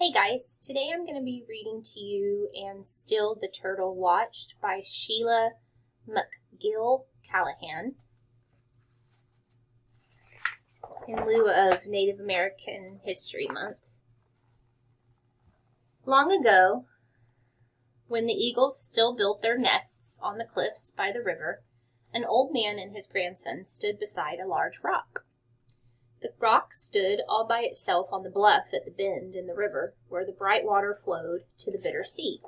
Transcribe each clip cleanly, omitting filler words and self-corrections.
Hey guys, today I'm going to be reading to you And Still the Turtle Watched by Sheila MacGill-Callahan in lieu of Native American History Month. Long ago, when the eagles still built their nests on the cliffs by the river, an old man and his grandson stood beside a large rock. The rock stood all by itself on the bluff at the bend in the river where the bright water flowed to the bitter sea.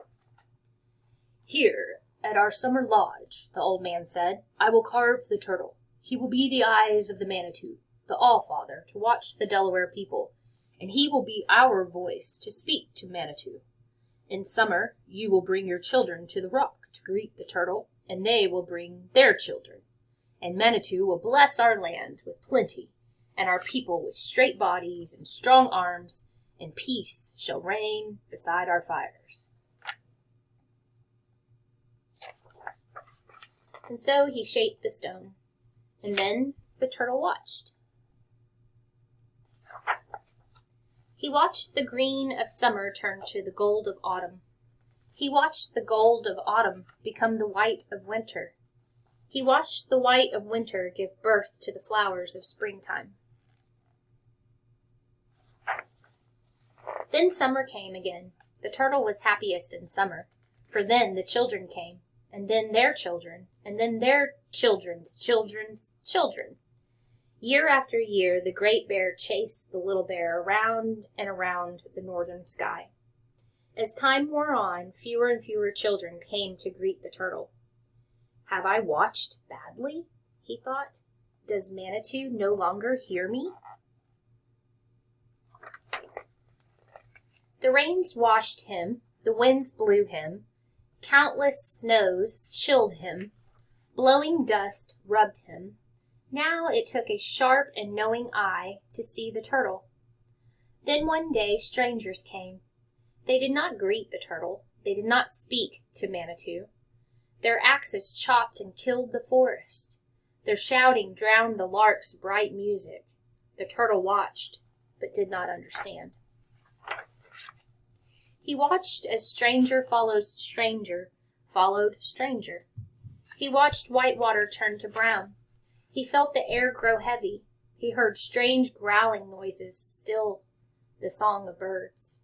"Here, at our summer lodge," the old man said, "I will carve the turtle. He will be the eyes of the Manitou, the All-Father, to watch the Delaware people, and he will be our voice to speak to Manitou. In summer, you will bring your children to the rock to greet the turtle, and they will bring their children, and Manitou will bless our land with plenty, and our people with straight bodies and strong arms, and peace shall reign beside our fires." And so he shaped the stone, and then the turtle watched. He watched the green of summer turn to the gold of autumn. He watched the gold of autumn become the white of winter. He watched the white of winter give birth to the flowers of springtime. Then summer came again. The turtle was happiest in summer, for then the children came, and then their children, and then their children's children's children. Year after year, the great bear chased the little bear around and around the northern sky. As time wore on, fewer and fewer children came to greet the turtle. "Have I watched badly?" he thought. "Does Manitou no longer hear me?" The rains washed him, the winds blew him, countless snows chilled him, blowing dust rubbed him. Now it took a sharp and knowing eye to see the turtle. Then one day strangers came. They did not greet the turtle. They did not speak to Manitou. Their axes chopped and killed the forest. Their shouting drowned the lark's bright music. The turtle watched, but did not understand. He watched as stranger followed stranger, followed stranger. He watched white water turn to brown. He felt the air grow heavy. He heard strange growling noises, still the song of birds.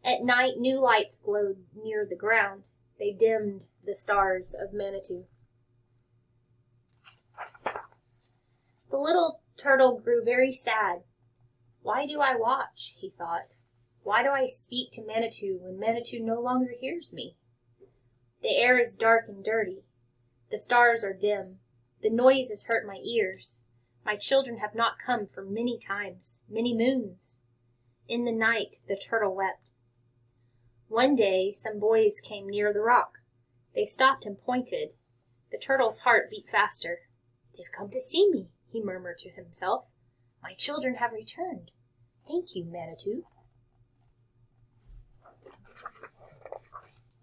At night, new lights glowed near the ground. They dimmed the stars of Manitou. The little turtle grew very sad. "Why do I watch?" he thought. "Why do I speak to Manitou when Manitou no longer hears me? The air is dark and dirty. The stars are dim. The noises hurt my ears. My children have not come for many times, many moons." In the night, the turtle wept. One day, some boys came near the rock. They stopped and pointed. The turtle's heart beat faster. "They've come to see me," he murmured to himself. "My children have returned. Thank you, Manitou."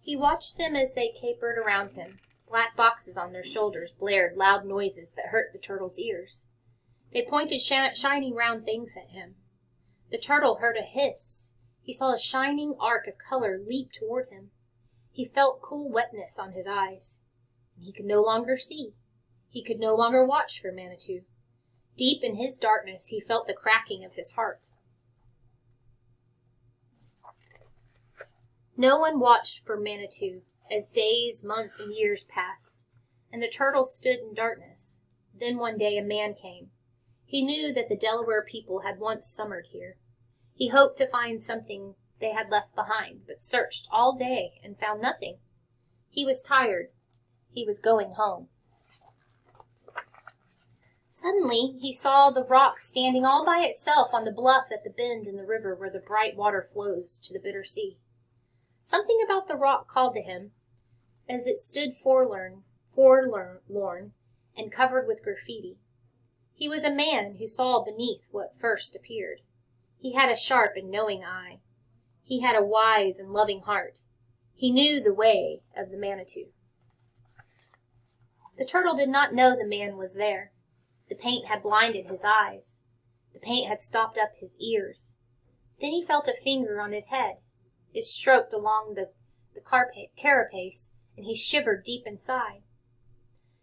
He watched them as they capered around him. Black boxes on their shoulders blared loud noises that hurt the turtle's ears. They pointed shiny round things at him. The turtle heard a hiss. He saw a shining arc of color leap toward him. He felt cool wetness on his eyes. And he could no longer see. He could no longer watch for Manitou. Deep in his darkness, he felt the cracking of his heart. No one watched for Manitou as days, months, and years passed, and the turtle stood in darkness. Then one day a man came. He knew that the Delaware people had once summered here. He hoped to find something they had left behind, but searched all day and found nothing. He was tired. He was going home. Suddenly, he saw the rock standing all by itself on the bluff at the bend in the river where the bright water flows to the bitter sea. Something about the rock called to him as it stood forlorn, and covered with graffiti. He was a man who saw beneath what first appeared. He had a sharp and knowing eye. He had a wise and loving heart. He knew the way of the Manitou. The turtle did not know the man was there. The paint had blinded his eyes. The paint had stopped up his ears. Then he felt a finger on his head. It stroked along the carapace, and he shivered deep inside.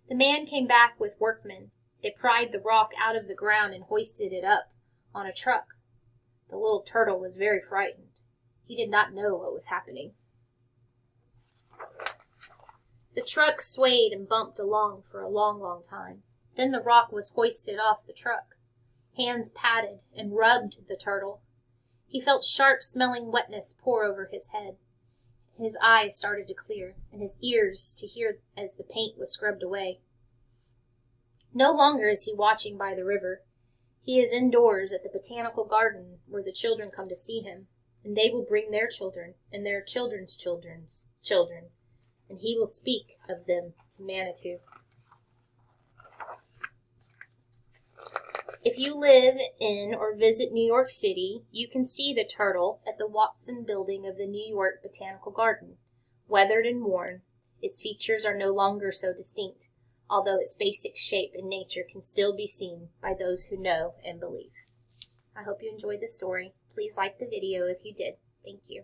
The man came back with workmen. They pried the rock out of the ground and hoisted it up on a truck. The little turtle was very frightened. He did not know what was happening. The truck swayed and bumped along for a long, long time. Then the rock was hoisted off the truck. Hands patted and rubbed the turtle. He felt sharp-smelling wetness pour over his head. His eyes started to clear, and his ears to hear as the paint was scrubbed away. No longer is he watching by the river. He is indoors at the botanical garden where the children come to see him, and they will bring their children and their children's children's children, and he will speak of them to Manitou. If you live in or visit New York City, you can see the turtle at the Watson Building of the New York Botanical Garden. Weathered and worn, its features are no longer so distinct, although its basic shape and nature can still be seen by those who know and believe. I hope you enjoyed the story. Please like the video if you did. Thank you.